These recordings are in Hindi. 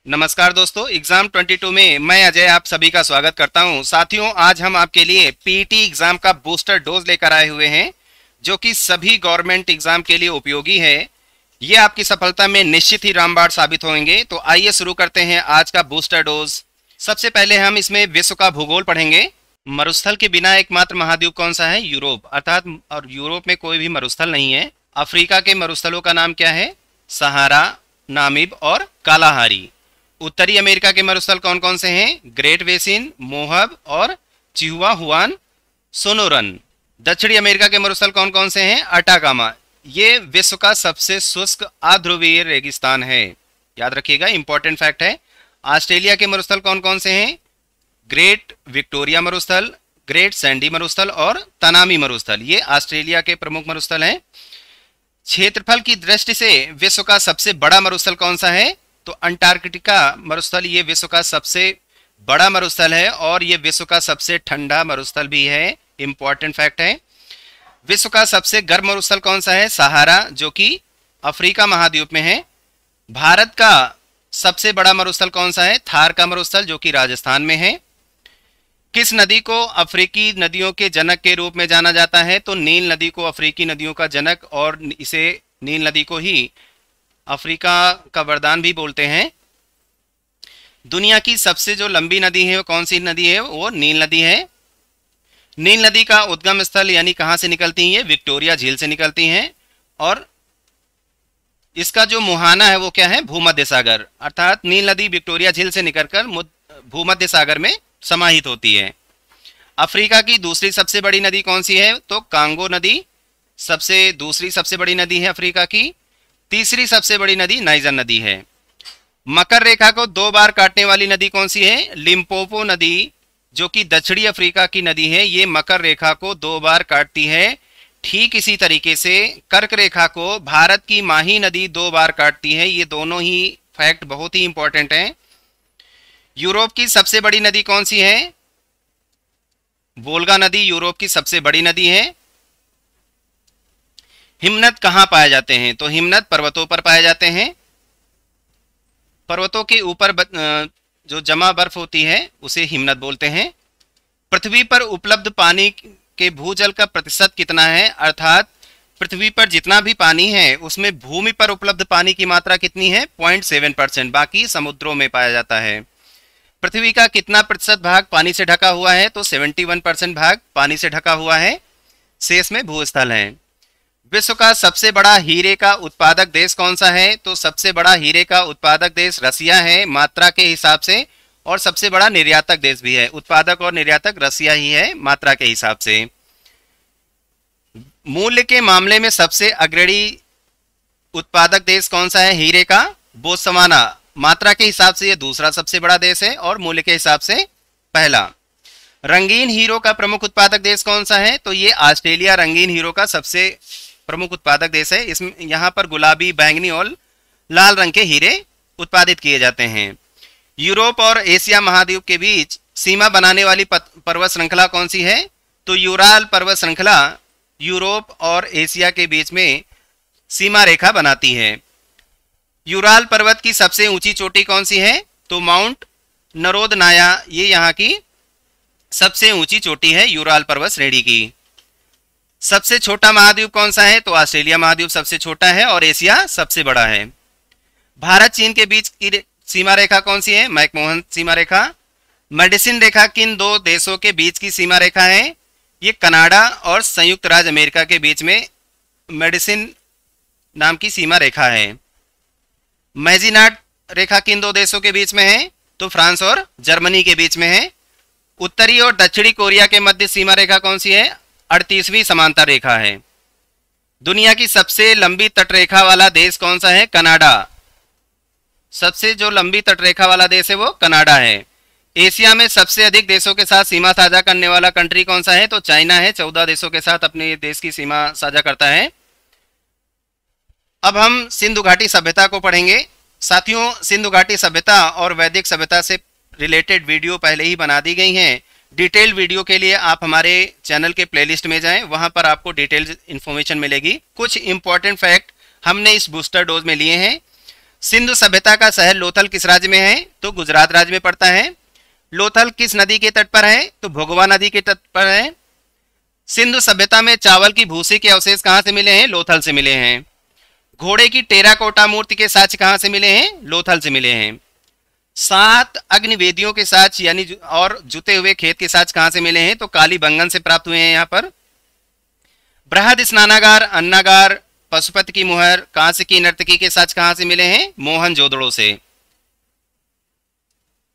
नमस्कार दोस्तों, एग्जाम 22 में मैं अजय आप सभी का स्वागत करता हूं। साथियों, आज हम आपके लिए पीटी एग्जाम का बूस्टर डोज लेकर आए हुए हैं जो कि सभी गवर्नमेंट एग्जाम के लिए उपयोगी है। ये आपकी सफलता में निश्चित ही रामबाण साबित होंगे। तो आइए शुरू करते हैं आज का बूस्टर डोज। सबसे पहले हम इसमें विश्व का भूगोल पढ़ेंगे। मरुस्थल के बिना एकमात्र महाद्वीप कौन सा है? यूरोप, अर्थात और यूरोप में कोई भी मरुस्थल नहीं है। अफ्रीका के मरुस्थलों का नाम क्या है? सहारा, नामीब और कालाहारी। उत्तरी अमेरिका के मरुस्थल कौन कौन से हैं? ग्रेट बेसिन, मोहब और चिहुआ हुआन सोनोरन। दक्षिणी अमेरिका के मरुस्थल कौन कौन से हैं? अटाकामा। ये विश्व का सबसे शुष्क अध्रुवीय रेगिस्तान है, याद रखिएगा, इंपॉर्टेंट फैक्ट है। ऑस्ट्रेलिया के मरुस्थल कौन कौन से हैं? ग्रेट विक्टोरिया मरुस्थल, ग्रेट सैंडी मरुस्थल और तनामी मरुस्थल। ये ऑस्ट्रेलिया के प्रमुख मरुस्थल हैं। क्षेत्रफल की दृष्टि से विश्व का सबसे बड़ा मरुस्थल कौन सा है? तो अंटार्कटिका मरुस्थल ये विश्व का सबसे बड़ा मरुस्थल है और ये विश्व का सबसे ठंडा मरुस्थल भी है, इंपॉर्टेंट फैक्ट है। विश्व का सबसे गर्म मरुस्थल कौन सा है? सहारा, जो कि अफ्रीका महाद्वीप में है। भारत का सबसे बड़ा मरुस्थल कौन सा है? थार का मरुस्थल, जो कि राजस्थान में है। किस नदी को अफ्रीकी नदियों के जनक के रूप में जाना जाता है? तो नील नदी को अफ्रीकी नदियों का जनक और इसे नील नदी को ही अफ्रीका का वरदान भी बोलते हैं। दुनिया की सबसे जो लंबी नदी है वो कौन सी नदी है? वो नील नदी है। नील नदी का उद्गम स्थल यानी कहाँ से निकलती है? विक्टोरिया झील से निकलती हैं और इसका जो मुहाना है वो क्या है? भूमध्य सागर, अर्थात नील नदी विक्टोरिया झील से निकलकर भूमध्य सागर में समाहित होती है। अफ्रीका की दूसरी सबसे बड़ी नदी कौन सी है? तो कांगो नदी दूसरी सबसे बड़ी नदी है अफ्रीका की। तीसरी सबसे बड़ी नदी नाइजर नदी है। मकर रेखा को 2 बार काटने वाली नदी कौन सी है? लिम्पोपो नदी, जो कि दक्षिणी अफ्रीका की नदी है, ये मकर रेखा को 2 बार काटती है। ठीक इसी तरीके से कर्क रेखा को भारत की माही नदी 2 बार काटती है। ये दोनों ही फैक्ट बहुत ही इंपॉर्टेंट हैं। यूरोप की सबसे बड़ी नदी कौन सी है? वोल्गा नदी यूरोप की सबसे बड़ी नदी है। हिमनद कहाँ पाए जाते हैं? तो हिमनद पर्वतों पर पाए जाते हैं। पर्वतों के ऊपर जो जमा बर्फ होती है उसे हिमनद बोलते हैं। पृथ्वी पर उपलब्ध पानी के भूजल का प्रतिशत कितना है? अर्थात पृथ्वी पर जितना भी पानी है उसमें भूमि पर उपलब्ध पानी की मात्रा कितनी है? 0.7%, बाकी समुद्रों में पाया जाता है। पृथ्वी का कितना प्रतिशत भाग पानी से ढका हुआ है? तो 71% भाग पानी से ढका हुआ है, शेष में भूस्थल है। विश्व का सबसे बड़ा हीरे का उत्पादक देश कौन सा है? तो सबसे बड़ा हीरे का उत्पादक देश रसिया है मात्रा के हिसाब से, और सबसे बड़ा निर्यातक देश भी है। उत्पादक और निर्यातक रसिया ही है मात्रा के हिसाब से। मूल्य के मामले में सबसे अग्रणी उत्पादक देश कौन सा है हीरे का? बोत्सवाना। मात्रा के हिसाब से ये दूसरा सबसे बड़ा देश है और मूल्य के हिसाब से पहला। रंगीन हीरो का प्रमुख उत्पादक देश कौन सा है? तो ये ऑस्ट्रेलिया रंगीन हीरो का सबसे प्रमुख उत्पादक देश है। इसमें यहाँ पर गुलाबी, बैंगनी और लाल रंग के हीरे उत्पादित किए जाते हैं। यूरोप और एशिया महाद्वीप के बीच सीमा बनाने वाली पर्वत श्रृंखला कौन सी है? तो यूराल पर्वत श्रृंखला यूरोप और एशिया के बीच में सीमा रेखा बनाती है। यूराल पर्वत की सबसे ऊंची चोटी कौन सी है? तो माउंट नरोदनाया, ये यहाँ की सबसे ऊंची चोटी है यूराल पर्वत श्रेणी की। सबसे छोटा महाद्वीप कौन सा है? तो ऑस्ट्रेलिया महाद्वीप सबसे छोटा है और एशिया सबसे बड़ा है। भारत चीन के बीच की सीमा रेखा कौन सी है? मैकमोहन सीमा रेखा। मेडिसिन रेखा किन 2 देशों के बीच की सीमा रेखा है? ये कनाडा और संयुक्त राज्य अमेरिका के बीच में मेडिसिन नाम की सीमा रेखा है। मैजिनाट रेखा किन 2 देशों के बीच में है? तो फ्रांस और जर्मनी के बीच में है। उत्तरी और दक्षिणी कोरिया के मध्य सीमा रेखा कौन सी है? 38वीं समांतर रेखा है। दुनिया की सबसे लंबी तटरेखा वाला देश कौन सा है? कनाडा। सबसे जो लंबी तटरेखा वाला देश है वो कनाडा है। एशिया में सबसे अधिक देशों के साथ सीमा साझा करने वाला कंट्री कौन सा है? तो चाइना है, 14 देशों के साथ अपने देश की सीमा साझा करता है। अब हम सिंधु घाटी सभ्यता को पढ़ेंगे। साथियों, सिंधु घाटी सभ्यता और वैदिक सभ्यता से रिलेटेड वीडियो पहले ही बना दी गई हैं। डिटेल वीडियो के लिए आप हमारे चैनल के प्लेलिस्ट में जाएं, वहां पर आपको डिटेल इन्फॉर्मेशन मिलेगी। कुछ इंपॉर्टेंट फैक्ट हमने इस बूस्टर डोज में लिए हैं। सिंधु सभ्यता का शहर लोथल किस राज्य में है? तो गुजरात राज्य में पड़ता है। लोथल किस नदी के तट पर है? तो भोगवा नदी के तट पर है। सिंधु सभ्यता में चावल की भूसी के अवशेष कहां से मिले हैं? लोथल से मिले हैं। घोड़े की टेराकोटा मूर्ति के साक्ष्य कहां से मिले हैं? लोथल से मिले हैं। 7 अग्निवेदियों के साक्ष्य यानी और जुते हुए खेत के साक्ष्य कहां से मिले हैं? तो कालीबंगन से प्राप्त हुए हैं। यहाँ पर बृहद स्नानागार, अन्नागार, पशुपति की मुहर, कांस्य की नर्तकी के साक्ष्य कहां से मिले हैं? मोहनजोदड़ो से।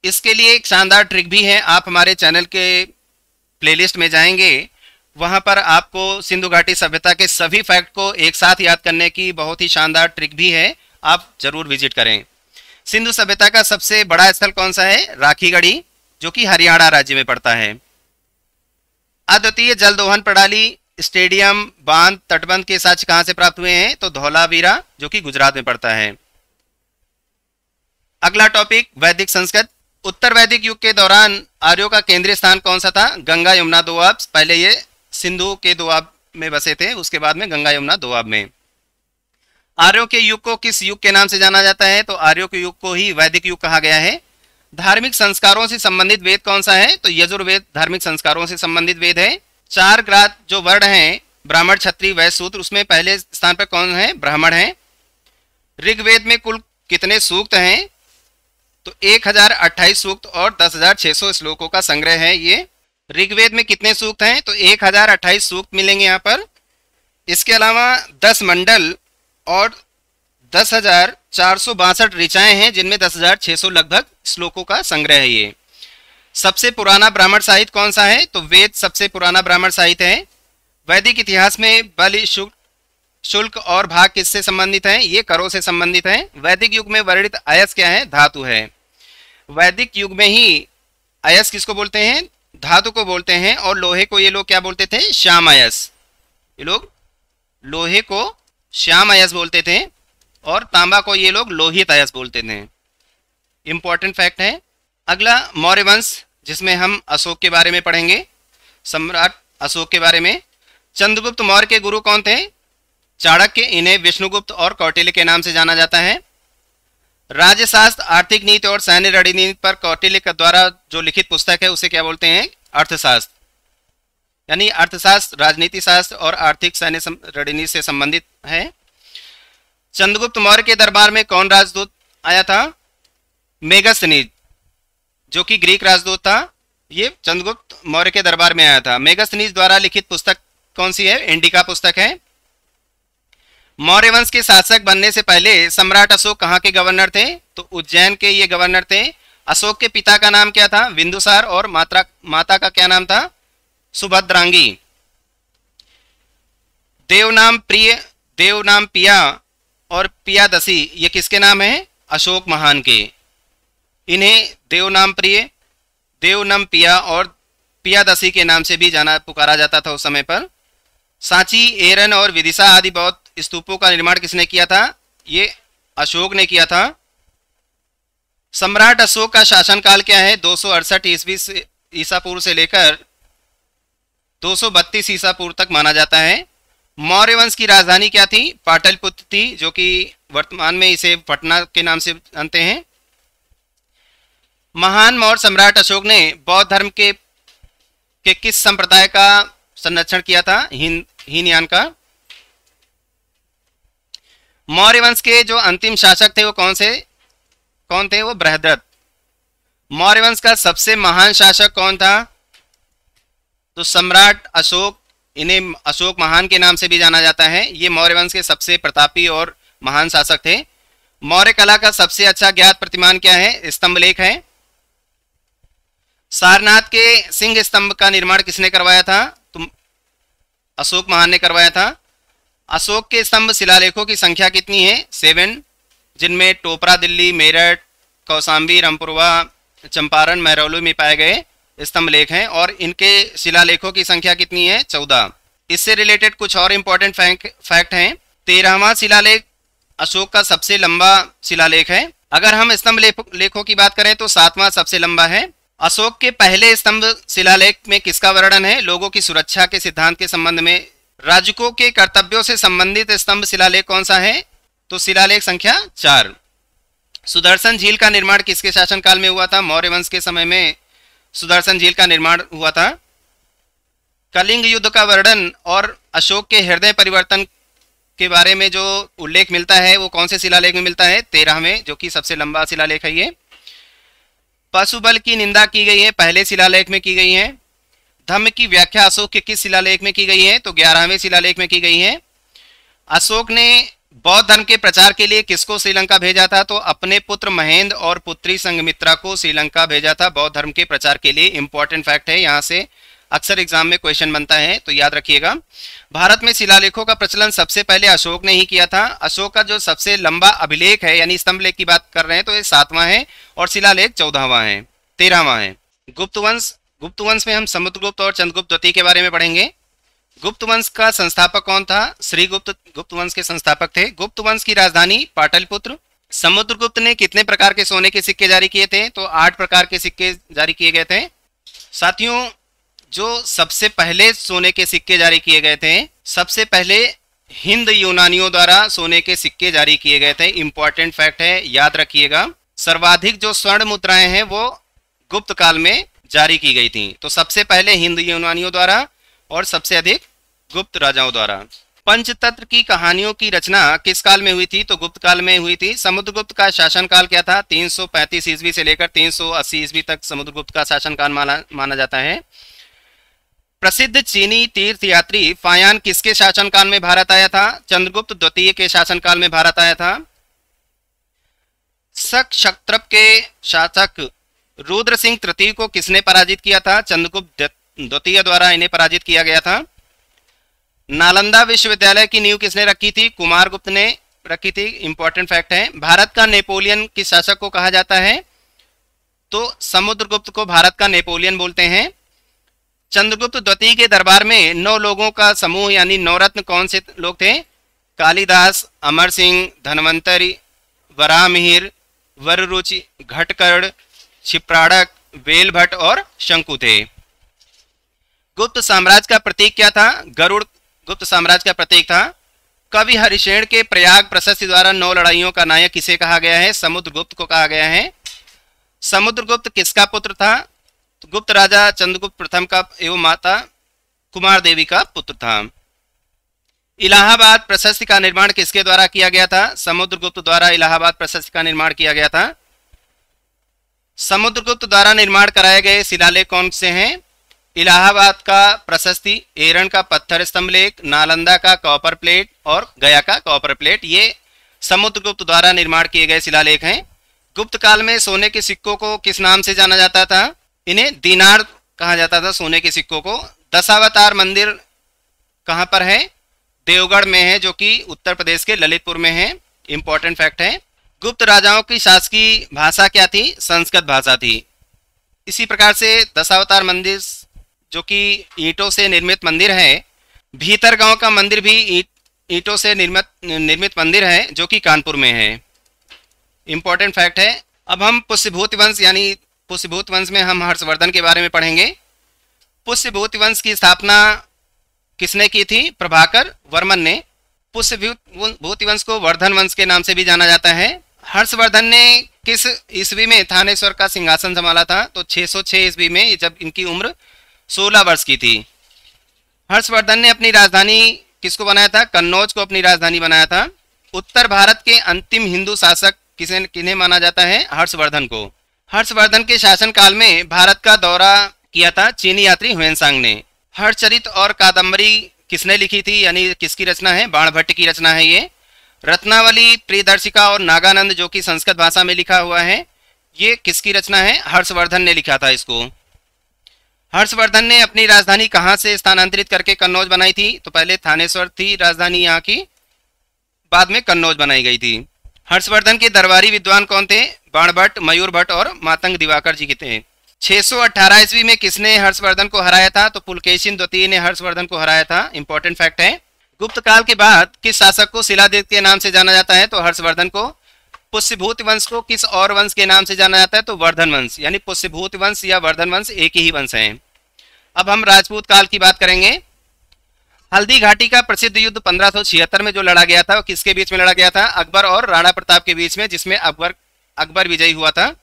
इसके लिए एक शानदार ट्रिक भी है। आप हमारे चैनल के प्लेलिस्ट में जाएंगे, वहां पर आपको सिंधु घाटी सभ्यता के सभी फैक्ट को एक साथ याद करने की बहुत ही शानदार ट्रिक भी है, आप जरूर विजिट करें। सिंधु सभ्यता का सबसे बड़ा स्थल कौन सा है? राखीगढ़ी, जो कि हरियाणा राज्य में पड़ता है। अद्वितीय जल दोहन प्रणाली, स्टेडियम, बांध, तटबंध के साक्ष्य कहां से प्राप्त हुए हैं? तो धौलावीरा, जो कि गुजरात में पड़ता है। अगला टॉपिक वैदिक संस्कृत। उत्तर वैदिक युग के दौरान आर्यों का केंद्रीय स्थान कौन सा था? गंगा यमुना दोआब। पहले ये सिंधु के दोआब में बसे थे, उसके बाद में गंगा यमुना दोआब में। आर्यों के युग को किस युग के नाम से जाना जाता है? तो आर्यों के युग को ही वैदिक युग कहा गया है। धार्मिक संस्कारों से संबंधित वेद कौन सा है? तो यजुर्वेद धार्मिक संस्कारों से संबंधित वेद है। 4 ग्रात जो वर्ण हैं, ब्राह्मण, क्षत्रिय, वैश्य, शूद्र, उसमें पहले स्थान पर कौन है? ब्राह्मण है। ऋग्वेद में कुल कितने सूक्त हैं? तो 1028 सूक्त और 10,600 श्लोकों का संग्रह है ये। ऋग्वेद में कितने सूक्त हैं? तो 1028 सूक्त मिलेंगे यहाँ पर। इसके अलावा 10 मंडल और 10,462 ऋचाएं हैं, जिनमें 10,600 लगभग श्लोकों का संग्रह है ये। सबसे पुराना ब्राह्मण साहित्य कौन सा है? तो वेद सबसे पुराना ब्राह्मण साहित्य है। वैदिक इतिहास में बलि, शुल्क और भाग किससे संबंधित है? ये करों से संबंधित है। वैदिक युग में वर्णित अयस क्या है? धातु है। वैदिक युग में ही अयस किसको बोलते हैं? धातु को बोलते हैं। और लोहे को ये लोग क्या बोलते थे? श्याम अयस। ये लोग लोहे को श्याम अयस बोलते थे और तांबा को ये लोग लोहित अयस बोलते थे। इंपॉर्टेंट फैक्ट है। अगला मौर्य वंश, जिसमें हम अशोक के बारे में पढ़ेंगे, सम्राट अशोक के बारे में। चंद्रगुप्त मौर्य के गुरु कौन थे? चाणक्य। इन्हें विष्णुगुप्त और कौटिल्य के नाम से जाना जाता है। राज्यशास्त्र, आर्थिक नीति और सैन्य रणनीति पर कौटिल्य के द्वारा जो लिखित पुस्तक है उसे क्या बोलते हैं? अर्थशास्त्र। यानी अर्थशास्त्र राजनीति शास्त्र और आर्थिक सैन्य रणनीति से संबंधित है। चंद्रगुप्त मौर्य के दरबार में कौन राजदूत आया था? मेगस्थनीज, जो कि ग्रीक राजदूत था। ये चंद्रगुप्त मौर्य के दरबार में आया था। मेगस्थनीज द्वारा लिखित पुस्तक कौन सी है? इंडिका पुस्तक है। मौर्य वंश के शासक बनने से पहले सम्राट अशोक कहाँ के गवर्नर थे? तो उज्जैन के ये गवर्नर थे। अशोक के पिता का नाम क्या था? बिंदुसार। और माता का क्या नाम था? सुभद्रांगी। देवनाम पिया और पियादसी, ये किसके नाम है? अशोक महान के। इन्हें देवनाम पिया और पियादसी के नाम से भी पुकारा जाता था उस समय पर। सांची, एरन और विदिशा आदि बौद्ध स्तूपों का निर्माण किसने किया था? ये अशोक ने किया था। सम्राट अशोक का शासनकाल क्या है? 268 ईस्वी ईसा पूर्व से लेकर 232 ईसा पूर्व तक माना जाता है। मौर्य वंश की राजधानी क्या थी? पाटलिपुत्र थी, जो कि वर्तमान में इसे पटना के नाम से जानते हैं। महान मौर्य सम्राट अशोक ने बौद्ध धर्म के किस संप्रदाय का संरक्षण किया था? हीनयान का। मौर्य वंश के जो अंतिम शासक थे वो कौन थे? वो बृहद्रथ। मौर्य वंश का सबसे महान शासक कौन था? तो सम्राट अशोक। इन्हें अशोक महान के नाम से भी जाना जाता है। ये मौर्य वंश के सबसे प्रतापी और महान शासक थे। मौर्य कला का सबसे अच्छा ज्ञात प्रतिमान क्या है? स्तंभ लेख है। सारनाथ के सिंह स्तंभ का निर्माण किसने करवाया था? तो अशोक महान ने करवाया था। अशोक के स्तंभ शिलालेखों की संख्या कितनी है? 7, जिनमें टोपरा, दिल्ली, मेरठ, कौशाम्बी, रामपुरवा, चंपारण, महरौली में पाए गए स्तंभ लेख हैं। और इनके शिलालेखों की संख्या कितनी है? 14। इससे रिलेटेड कुछ और इंपॉर्टेंट फैक्ट हैं। 13वां शिलालेख अशोक का सबसे लंबा शिलालेख है। अगर हम स्तंभ लेखों की बात करें तो 7वां सबसे लंबा है। अशोक के पहले स्तंभ शिलालेख में किसका वर्णन है? लोगों की सुरक्षा के सिद्धांत के संबंध में। राजकों के कर्तव्यों से संबंधित स्तंभ शिलालेख कौन सा है? तो शिलालेख संख्या 4। सुदर्शन झील का निर्माण किसके शासनकाल में हुआ था? मौर्य वंश के समय में सुदर्शन झील का निर्माण हुआ था। कलिंग युद्ध का वर्णन और अशोक के हृदय परिवर्तन के बारे में जो उल्लेख मिलता है वो कौन से शिलालेख में मिलता है? 13वें, जो कि सबसे लंबा शिलालेख है ये। पशुबल की निंदा की गई है, पहले शिलालेख में की गई है। धम्म की व्याख्या अशोक के किस शिलालेख में की गई है? तो 11वें शिलालेख में की गई है। अशोक ने बौद्ध धर्म के प्रचार के लिए किसको श्रीलंका भेजा था? तो अपने पुत्र महेंद्र और पुत्री संघमित्रा को श्रीलंका भेजा था बौद्ध धर्म के प्रचार के लिए। इंपॉर्टेंट फैक्ट है, यहाँ से अक्सर एग्जाम में क्वेश्चन बनता है, तो याद रखिएगा। भारत में शिलालेखों का प्रचलन सबसे पहले अशोक ने ही किया था। अशोक का जो सबसे लंबा अभिलेख है यानी स्तंभ लेख की बात कर रहे हैं तो ये 7वां है और शिलालेख 14वां है, 13वां है। गुप्त वंश में हम समुद्रगुप्त और चंद्रगुप्त द्वितीय के बारे में पढ़ेंगे। गुप्त वंश का संस्थापक कौन था? श्रीगुप्त गुप्त वंश के संस्थापक थे। गुप्त वंश की राजधानी पाटलिपुत्र। समुद्रगुप्त ने कितने प्रकार के सोने के सिक्के जारी किए थे? तो 8 प्रकार के सिक्के जारी किए गए थे। साथियों, जो सबसे पहले सोने के सिक्के जारी किए गए थे, सबसे पहले हिंद यूनानियों द्वारा सोने के सिक्के जारी किए गए थे। इंपॉर्टेंट फैक्ट है, याद रखिएगा। सर्वाधिक जो स्वर्ण मुद्राएं हैं वो गुप्त काल में जारी की गई थी। तो सबसे पहले हिंद यूनानियों द्वारा और सबसे अधिक गुप्त राजाओं द्वारा। पंचतंत्र की कहानियों की रचना किस काल में हुई थी? तो गुप्त काल में हुई थी। समुद्रगुप्त का शासनकाल क्या था? 335 ईस्वी से लेकर 380 ईस्वी तक समुद्रगुप्त का शासनकाल माना जाता है। प्रसिद्ध चीनी तीर्थयात्री फायान किसके शासनकाल में भारत आया था? चंद्रगुप्त द्वितीय के शासनकाल में भारत आया था। शक क्षत्रप के शासक रुद्र सिंह तृतीय को किसने पराजित किया था? चंद्रगुप्त द्वितीय द्वारा इन्हें पराजित किया गया था। नालंदा विश्वविद्यालय की नींव किसने रखी थी? कुमारगुप्त ने रखी थी। इंपॉर्टेंट फैक्ट है। भारत का नेपोलियन किस शासक को कहा जाता है? तो समुद्रगुप्त को भारत का नेपोलियन बोलते हैं। चंद्रगुप्त द्वितीय के दरबार में 9 लोगों का समूह यानी नवरत्न कौन से लोग थे? कालिदास, अमर सिंह, धनवंतरी, वराहमिहिर, वररुचि, घटकर्ण, क्षिप्राड़क, वेलभट्ट और शंकु थे। गुप्त साम्राज्य का प्रतीक क्या था? गरुड़ गुप्त साम्राज्य का प्रतीक था। कवि हरिशेन के प्रयाग प्रशस्ति द्वारा 9 लड़ाइयों का नायक किसे कहा गया है? समुद्रगुप्त को कहा गया है। समुद्रगुप्त किसका पुत्र था? तो गुप्त राजा चंद्रगुप्त प्रथम का एवं माता कुमार देवी का पुत्र था। इलाहाबाद प्रशस्ति का निर्माण किसके द्वारा किया गया था? समुद्रगुप्त द्वारा इलाहाबाद प्रशस्ति का निर्माण किया गया था। समुद्रगुप्त द्वारा निर्माण कराए गए शिलालेख कौन से हैं? इलाहाबाद का प्रशस्ति, एरन का पत्थर स्तंभ लेख, नालंदा का कॉपर प्लेट और गया का कॉपर प्लेट, ये समुद्रगुप्त द्वारा निर्माण किए गए शिलालेख हैं। गुप्त काल में सोने के सिक्कों को किस नाम से जाना जाता था? इन्हें दीनार कहा जाता था, सोने के सिक्कों को। दशावतार मंदिर कहाँ पर है? देवगढ़ में है, जो कि उत्तर प्रदेश के ललितपुर में है। इंपॉर्टेंट फैक्ट है। गुप्त राजाओं की शासकीय भाषा क्या थी? संस्कृत भाषा थी। इसी प्रकार से दशावतार मंदिर जो कि ईंटों से निर्मित मंदिर है, भीतर गांव का मंदिर भी ईंटों से निर्मित मंदिर है जो कि कानपुर में है। इंपॉर्टेंट फैक्ट है। अब हम पुष्यभूत वंश यानी पुष्यभूत वंश में हम हर्षवर्धन के बारे में पढ़ेंगे। पुष्यभूत वंश की स्थापना किसने की थी? प्रभाकर वर्मन ने। पुष्यभूत वंश को वर्धन वंश के नाम से भी जाना जाता है। हर्षवर्धन ने किस ईस्वी में थानेश्वर का सिंहासन संभाला था? तो 606 ईस्वी में, जब इनकी उम्र 16 वर्ष की थी। हर्षवर्धन ने अपनी राजधानी किसको बनाया था? कन्नौज को अपनी राजधानी बनाया था। उत्तर भारत के अंतिम हिंदू शासक किन्हें माना जाता है? हर्षवर्धन को। हर्षवर्धन के शासनकाल में भारत का दौरा किया था चीनी यात्री हुएनसांग ने। हर्षचरित और कादम्बरी किसने लिखी थी, यानी किसकी रचना है? बाणभट्ट की रचना है ये। रत्नावली, प्रियदर्शिका और नागानंद जो कि संस्कृत भाषा में लिखा हुआ है, ये किसकी रचना है? हर्षवर्धन ने लिखा था इसको। हर्षवर्धन ने अपनी राजधानी कहाँ से स्थानांतरित करके कन्नौज बनाई थी? तो पहले थानेश्वर थी राजधानी यहाँ की, बाद में कन्नौज बनाई गई थी। हर्षवर्धन के दरबारी विद्वान कौन थे? बाणभट्ट, मयूर भट्ट और मातंग दिवाकर जी के थे। 618 ईस्वी में किसने हर्षवर्धन को हराया था? तो पुलकेशिन द्वितीय ने हर्षवर्धन को हराया था। इंपॉर्टेंट फैक्ट है। गुप्त काल के बाद किस शासक को शिलादित्य के नाम से जाना जाता है? तो हर्षवर्धन को। पुष्यभूत वंश को किस और वंश के नाम से जाना जाता है? तो वर्धन वंश। यानी पुष्यभूत वंश या वर्धन वंश एक ही वंश है। अब हम राजपूत काल की बात करेंगे। हल्दी घाटी का प्रसिद्ध युद्ध 1576 में जो लड़ा गया था वो किसके बीच में लड़ा गया था? अकबर और राणा प्रताप के बीच में, जिसमें अकबर अकबर विजयी हुआ था।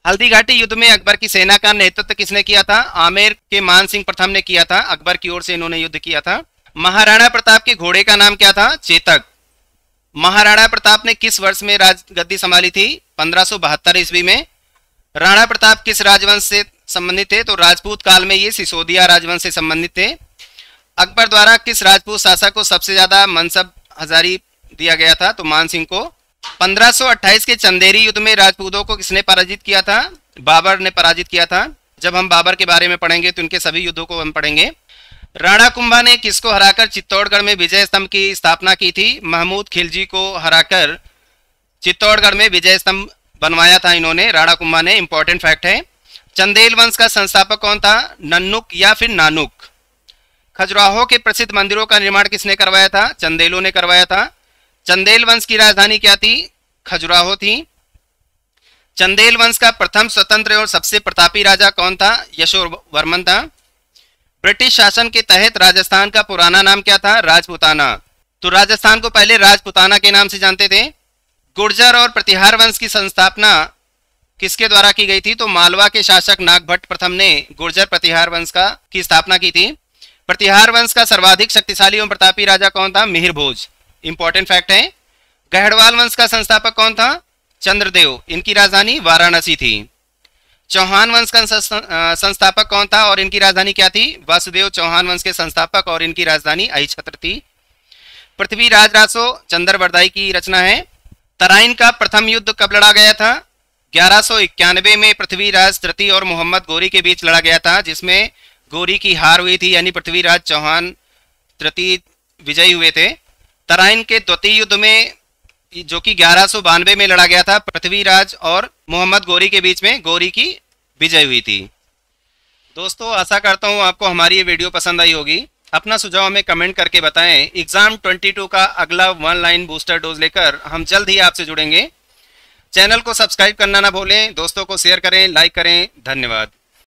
हल्दी घाटी युद्ध में अकबर की सेना का नेतृत्व किसने किया था? आमेर के मान सिंह प्रथम ने किया था। अकबर की ओर से इन्होंने युद्ध किया था। महाराणा प्रताप के घोड़े का नाम क्या था? चेतक। महाराणा प्रताप ने किस वर्ष में राजगद्दी संभाली थी? 1572 ईस्वी में। राणा प्रताप किस राजवंश से संबंधित थे? तो राजपूत काल में ये सिसोदिया राजवंश से संबंधित थे। अकबर द्वारा किस राजपूत शासक को सबसे ज्यादा मनसब हजारी दिया गया था? तो मान सिंह को। 1528 के चंदेरी युद्ध में राजपूतों को किसने पराजित किया था? बाबर ने पराजित किया था। जब हम बाबर के बारे में पढ़ेंगे तो उनके सभी युद्धों को हम पढ़ेंगे। राणा कुंभा ने किसको हराकर चित्तौड़गढ़ में विजय स्तंभ की स्थापना की थी? महमूद खिलजी को हराकर चित्तौड़गढ़ में विजय स्तंभ बनवाया था इन्होंने, राणा कुंभा ने। इंपॉर्टेंट फैक्ट है। चंदेल वंश का संस्थापक कौन था? नन्नुक या फिर नानुक। खजुराहो के प्रसिद्ध मंदिरों का निर्माण किसने करवाया था? चंदेलों ने करवाया था। चंदेल वंश की राजधानी क्या थी? खजुराहो थी। चंदेल वंश का प्रथम स्वतंत्र और सबसे प्रतापी राजा कौन था? यशोवर्मन था। ब्रिटिश शासन के तहत राजस्थान का पुराना नाम क्या था? राजपुताना। तो राजस्थान को पहले राजपुताना के नाम से जानते थे। गुर्जर और प्रतिहार वंश की संस्थापना किसके द्वारा की गई थी? तो मालवा के शासक नागभट्ट प्रथम ने गुर्जर प्रतिहार वंश की स्थापना की थी। प्रतिहार वंश का सर्वाधिक शक्तिशाली एवं प्रतापी राजा कौन था? मिहिर भोज। इंपॉर्टेंट फैक्ट है। गहड़वाल वंश का संस्थापक कौन था? चंद्रदेव। इनकी राजधानी वाराणसी थी। चौहान वंश का संस्थापक कौन था और इनकी राजधानी क्या थी? वासुदेव चौहान वंश के संस्थापक और इनकी राजधानी अहिछत्र थी। पृथ्वीराज रासो चंद्रबरदाई की रचना है। तराइन का प्रथम युद्ध कब लड़ा गया था? 1191 में पृथ्वीराज तृतीय और मोहम्मद गोरी के बीच लड़ा गया था, जिसमें गोरी की हार हुई थी, यानी पृथ्वीराज चौहान तृतीय विजयी हुए थे। तराइन के द्वितीय युद्ध में, जो कि 1192 में लड़ा गया था, पृथ्वीराज और मोहम्मद गोरी के बीच में गोरी की विजय हुई थी। दोस्तों, आशा करता हूँ आपको हमारी ये वीडियो पसंद आई होगी। अपना सुझाव हमें कमेंट करके बताएं। एग्जाम 22 का अगला 1 लाइन बूस्टर डोज लेकर हम जल्द ही आपसे जुड़ेंगे। चैनल को सब्सक्राइब करना ना भूलें, दोस्तों को शेयर करें, लाइक करें। धन्यवाद।